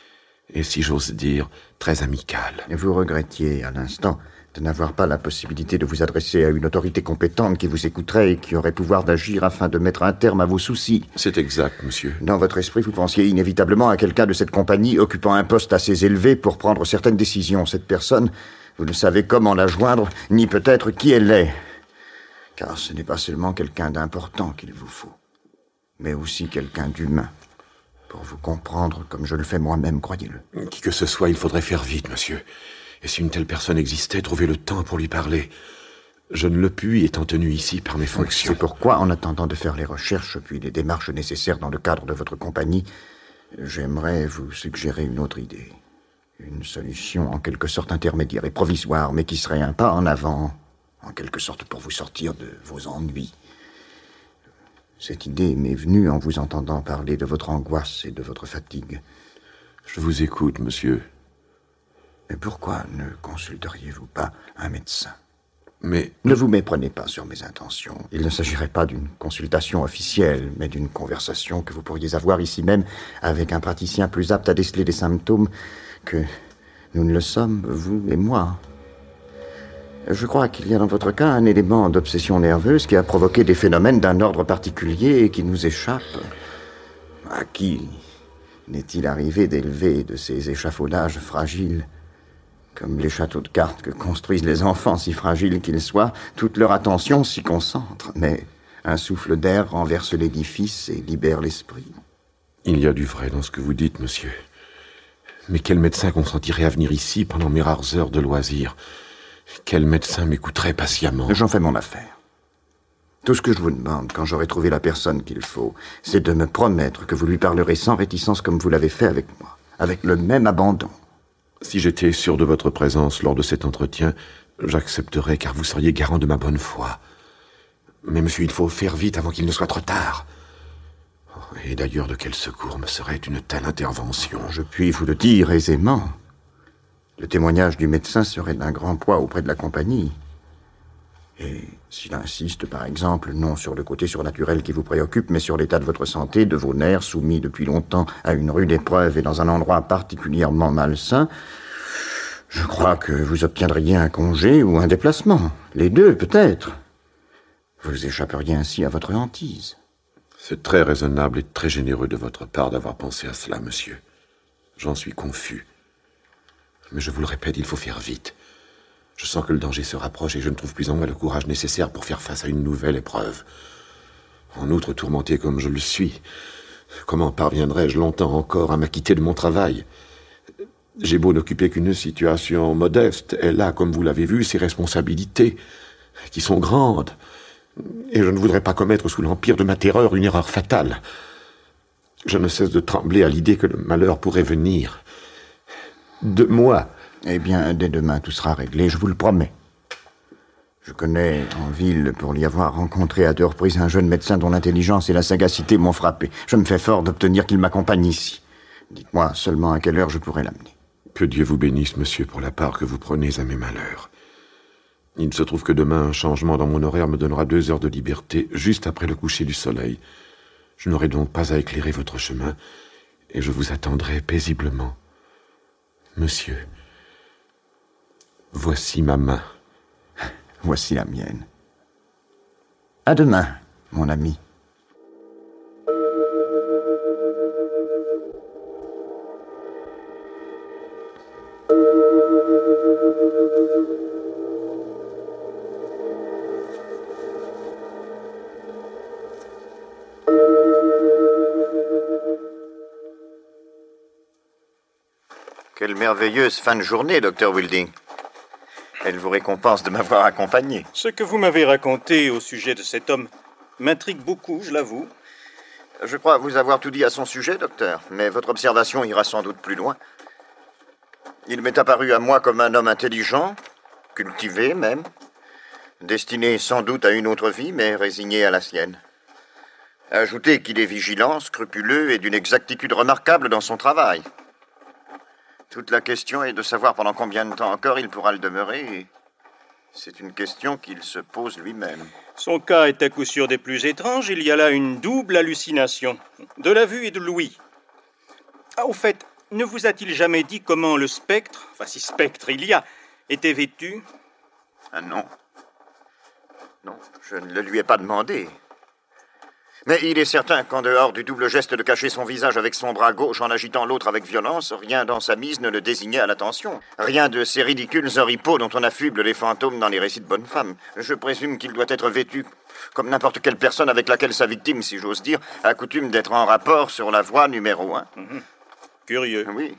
Speaker 6: Et si j'ose dire, très amical.
Speaker 4: Et vous regrettiez, à l'instant, de n'avoir pas la possibilité de vous adresser à une autorité compétente qui vous écouterait et qui aurait pouvoir d'agir afin de mettre un terme à vos soucis.
Speaker 6: C'est exact, monsieur.
Speaker 4: Dans votre esprit, vous pensiez inévitablement à quelqu'un de cette compagnie occupant un poste assez élevé pour prendre certaines décisions. Cette personne, vous ne savez comment la joindre, ni peut-être qui elle est. Car ce n'est pas seulement quelqu'un d'important qu'il vous faut, mais aussi quelqu'un d'humain. Pour vous comprendre comme je le fais moi-même, croyez-le.
Speaker 6: Qui que ce soit, il faudrait faire vite, monsieur. Et si une telle personne existait, trouver le temps pour lui parler. Je ne le puis, étant tenu ici par mes fonctions.
Speaker 4: C'est pourquoi, en attendant de faire les recherches puis les démarches nécessaires dans le cadre de votre compagnie, j'aimerais vous suggérer une autre idée. Une solution en quelque sorte intermédiaire et provisoire, mais qui serait un pas en avant, en quelque sorte pour vous sortir de vos ennuis. Cette idée m'est venue en vous entendant parler de votre angoisse et de votre fatigue.
Speaker 6: Je vous écoute, monsieur.
Speaker 4: Mais pourquoi ne consulteriez-vous pas un médecin?
Speaker 6: Mais...
Speaker 4: Ne vous méprenez pas sur mes intentions. Il ne s'agirait pas d'une consultation officielle, mais d'une conversation que vous pourriez avoir ici même avec un praticien plus apte à déceler des symptômes que nous ne le sommes, vous et moi. Je crois qu'il y a dans votre cas un élément d'obsession nerveuse qui a provoqué des phénomènes d'un ordre particulier et qui nous échappe. À qui n'est-il arrivé d'élever de ces échafaudages fragiles, comme les châteaux de cartes que construisent les enfants, si fragiles qu'ils soient, toute leur attention s'y concentre, mais un souffle d'air renverse l'édifice et libère l'esprit.
Speaker 6: Il y a du vrai dans ce que vous dites, monsieur. Mais quel médecin consentirait à venir ici pendant mes rares heures de loisir? Quel médecin m'écouterait patiemment?
Speaker 4: J'en fais mon affaire. Tout ce que je vous demande, quand j'aurai trouvé la personne qu'il faut, c'est de me promettre que vous lui parlerez sans réticence comme vous l'avez fait avec moi, avec le même abandon.
Speaker 6: Si j'étais sûr de votre présence lors de cet entretien, j'accepterais car vous seriez garant de ma bonne foi. Mais monsieur, il faut faire vite avant qu'il ne soit trop tard. Et d'ailleurs, de quel secours me serait une telle intervention?
Speaker 4: Je puis vous le dire aisément. Le témoignage du médecin serait d'un grand poids auprès de la compagnie. Et s'il insiste, par exemple, non sur le côté surnaturel qui vous préoccupe, mais sur l'état de votre santé, de vos nerfs, soumis depuis longtemps à une rude épreuve et dans un endroit particulièrement malsain, je crois que vous obtiendriez un congé ou un déplacement. Les deux, peut-être. Vous échapperiez ainsi à votre hantise.
Speaker 6: C'est très raisonnable et très généreux de votre part d'avoir pensé à cela, monsieur. J'en suis confus. Mais je vous le répète, il faut faire vite. Je sens que le danger se rapproche et je ne trouve plus en moi le courage nécessaire pour faire face à une nouvelle épreuve. En outre, tourmenté comme je le suis, comment parviendrai-je longtemps encore à m'acquitter de mon travail? J'ai beau n'occuper qu'une situation modeste, elle a, comme vous l'avez vu, ses responsabilités, qui sont grandes. Et je ne voudrais pas commettre sous l'empire de ma terreur une erreur fatale. Je ne cesse de trembler à l'idée que le malheur pourrait venir de moi.
Speaker 4: Eh bien, dès demain, tout sera réglé, je vous le promets. Je connais en ville, pour l'y avoir rencontré à 2 reprises, un jeune médecin dont l'intelligence et la sagacité m'ont frappé. Je me fais fort d'obtenir qu'il m'accompagne ici. Dites-moi seulement à quelle heure je pourrais l'amener.
Speaker 6: Que Dieu vous bénisse, monsieur, pour la part que vous prenez à mes malheurs. Il se trouve que demain, un changement dans mon horaire me donnera 2 heures de liberté, juste après le coucher du soleil. Je n'aurai donc pas à éclairer votre chemin, et je vous attendrai paisiblement. Monsieur, voici ma main.
Speaker 4: Voici la mienne. À demain, mon ami. Quelle merveilleuse fin de journée, Dr. Wilding. Elle vous récompense de m'avoir accompagné.
Speaker 8: Ce que vous m'avez raconté au sujet de cet homme m'intrigue beaucoup, je l'avoue.
Speaker 4: Je crois vous avoir tout dit à son sujet, docteur, mais votre observation ira sans doute plus loin. Il m'est apparu à moi comme un homme intelligent, cultivé même, destiné sans doute à une autre vie, mais résigné à la sienne. Ajoutez qu'il est vigilant, scrupuleux et d'une exactitude remarquable dans son travail. Toute la question est de savoir pendant combien de temps encore il pourra le demeurer, et c'est une question qu'il se pose lui-même.
Speaker 8: Son cas est à coup sûr des plus étranges. Il y a là une double hallucination, de la vue et de l'ouïe. Ah, au fait, ne vous a-t-il jamais dit comment le spectre, enfin si spectre il y a, était vêtu?
Speaker 4: Ah non. Non, je ne le lui ai pas demandé. Mais il est certain qu'en dehors du double geste de cacher son visage avec son bras gauche en agitant l'autre avec violence, rien dans sa mise ne le désignait à l'attention. Rien de ces ridicules oripeaux dont on affuble les fantômes dans les récits de bonnes femmes. Je présume qu'il doit être vêtu comme n'importe quelle personne avec laquelle sa victime, si j'ose dire, a coutume d'être en rapport sur la voie numéro 1.
Speaker 8: Curieux.
Speaker 4: Oui,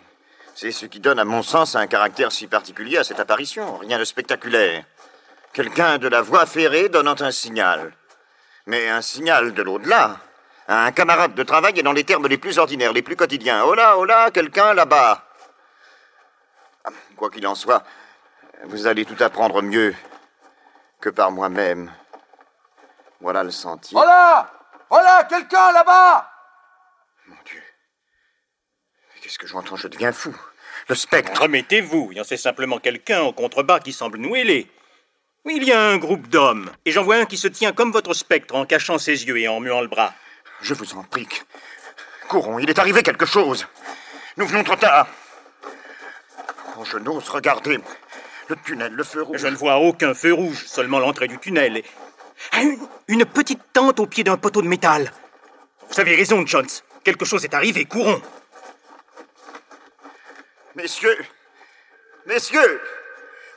Speaker 4: c'est ce qui donne à mon sens un caractère si particulier à cette apparition. Rien de spectaculaire. Quelqu'un de la voie ferrée donnant un signal. Mais un signal de l'au-delà, à un camarade de travail et dans les termes les plus ordinaires, les plus quotidiens. Oh là, quelqu'un là-bas. Quoi qu'il en soit, vous allez tout apprendre mieux que par moi-même. Voilà le sentier.
Speaker 5: Oh là, quelqu'un là-bas!
Speaker 4: Mon Dieu. Qu'est-ce que j'entends? Je deviens fou. Le spectre.
Speaker 8: Remettez-vous, c'est simplement quelqu'un en contrebas qui semble nous héler. Oui, il y a un groupe d'hommes, et j'en vois un qui se tient comme votre spectre en cachant ses yeux et en muant le bras.
Speaker 4: Je vous en prie. Courons, il est arrivé quelque chose. Nous venons trop tard. Oh, je n'ose regarder. Le tunnel, le feu rouge.
Speaker 8: Je ne vois aucun feu rouge, seulement l'entrée du tunnel. Une petite tente au pied d'un poteau de métal. Vous avez raison, Jones. Quelque chose est arrivé, courons.
Speaker 4: Messieurs,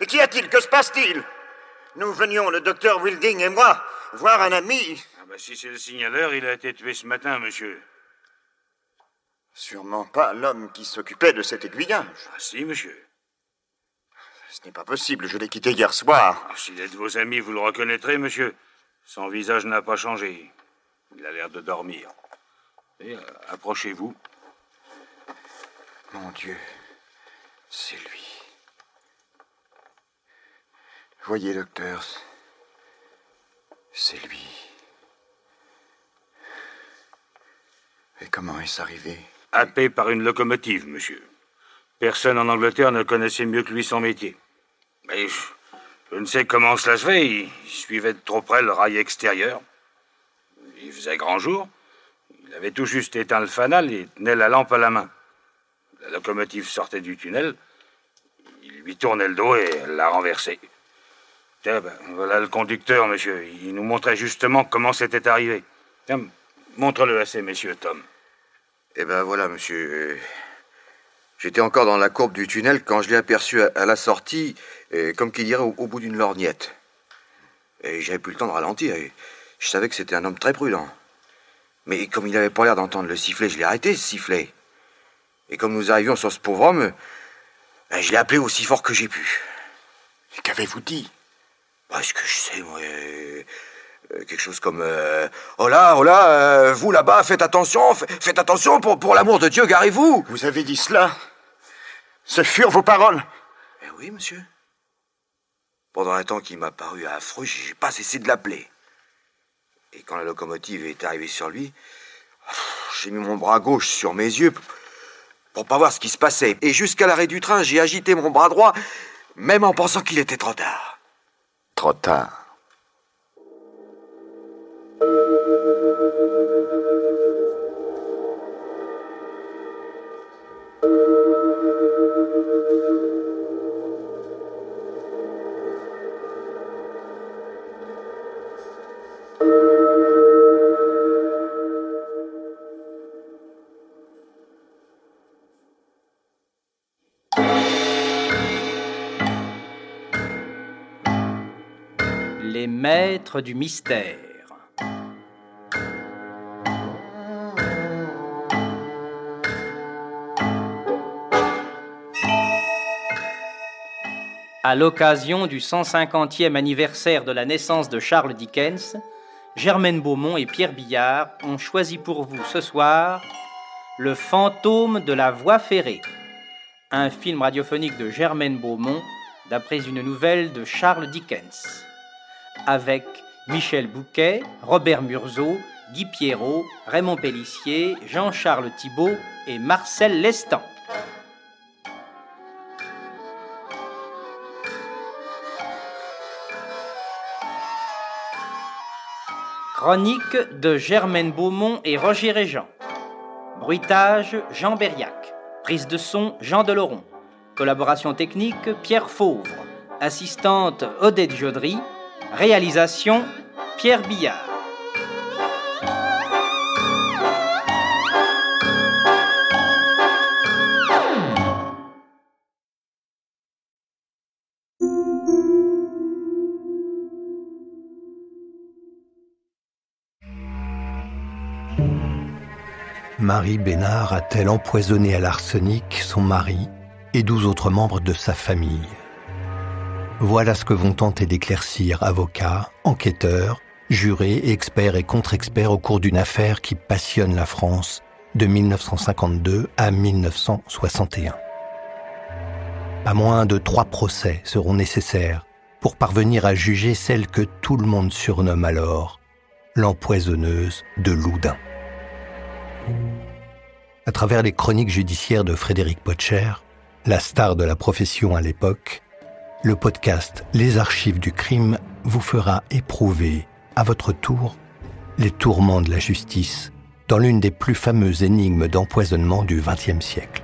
Speaker 4: qu'y a-t-il? Que se passe-t-il? Nous venions, le docteur Wilding et moi, voir un ami.
Speaker 9: Si c'est le signaleur, il a été tué ce matin, monsieur.
Speaker 4: Sûrement pas l'homme qui s'occupait de cet aiguillage.
Speaker 9: Ah si, monsieur.
Speaker 4: Ce n'est pas possible, je l'ai quitté hier soir.
Speaker 9: S'il est de vos amis, vous le reconnaîtrez, monsieur. Son visage n'a pas changé. Il a l'air de dormir. Et approchez-vous.
Speaker 4: Mon Dieu, c'est lui. Voyez, docteur, c'est lui. Et comment est-ce arrivé?
Speaker 9: Happé par une locomotive, monsieur. Personne en Angleterre ne connaissait mieux que lui son métier. Mais je ne sais comment cela se fait. Il suivait de trop près le rail extérieur. Il faisait grand jour. Il avait tout juste éteint le fanal et tenait la lampe à la main. La locomotive sortait du tunnel. Il lui tournait le dos et l'a renversé. Tiens, voilà le conducteur, monsieur. Il nous montrait justement comment c'était arrivé. Tiens, montre-le à ces messieurs, Tom.
Speaker 10: Eh ben voilà, monsieur. J'étais encore dans la courbe du tunnel quand je l'ai aperçu à la sortie, comme qu'il dirait au bout d'une lorgnette. Et j'avais plus le temps de ralentir. Et je savais que c'était un homme très prudent. Mais comme il n'avait pas l'air d'entendre le sifflet, je l'ai arrêté, ce sifflet. Et comme nous arrivions sur ce pauvre homme, je l'ai appelé aussi fort que j'ai pu.
Speaker 4: Et qu'avez-vous dit?
Speaker 10: Ce que je sais, moi... quelque chose comme... Oh là, vous là-bas, faites attention pour l'amour de Dieu, garez-vous.
Speaker 4: Vous avez dit cela? Ce furent vos paroles?
Speaker 10: Oui, monsieur. Pendant un temps qui m'a paru affreux, j'ai pas cessé de l'appeler. Et quand la locomotive est arrivée sur lui, j'ai mis mon bras gauche sur mes yeux pour pas voir ce qui se passait. Et jusqu'à l'arrêt du train, j'ai agité mon bras droit, même en pensant qu'il était trop tard.
Speaker 4: Trop tard.
Speaker 3: Les maîtres du mystère. À l'occasion du 150e anniversaire de la naissance de Charles Dickens, Germaine Beaumont et Pierre Billard ont choisi pour vous ce soir Le fantôme de la voie ferrée, un film radiophonique de Germaine Beaumont d'après une nouvelle de Charles Dickens, avec Michel Bouquet, Robert Murzeau, Guy Pierrot, Raymond Pellissier, Jean-Charles Thibault et Marcel Lestan. Chronique de Germaine Beaumont et Roger Régent. Bruitage, Jean Berriac. Prise de son, Jean Deloron. Collaboration technique, Pierre Fauvre. Assistante, Odette Jodry. Réalisation, Pierre Billard.
Speaker 11: Marie Bénard a-t-elle empoisonné à l'arsenic son mari et 12 autres membres de sa famille? Voilà ce que vont tenter d'éclaircir avocats, enquêteurs, jurés, experts et contre-experts au cours d'une affaire qui passionne la France de 1952 à 1961. Pas moins de 3 procès seront nécessaires pour parvenir à juger celle que tout le monde surnomme alors l'empoisonneuse de Loudun. À travers les chroniques judiciaires de Frédéric Potcher, la star de la profession à l'époque, le podcast Les Archives du crime vous fera éprouver, à votre tour, les tourments de la justice dans l'une des plus fameuses énigmes d'empoisonnement du XXe siècle.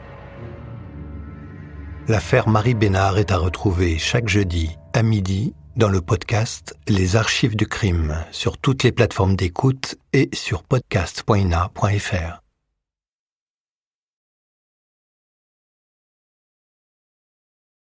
Speaker 11: L'affaire Marie Bénard est à retrouver chaque jeudi à midi dans le podcast Les Archives du crime sur toutes les plateformes d'écoute et sur podcast.ina.fr.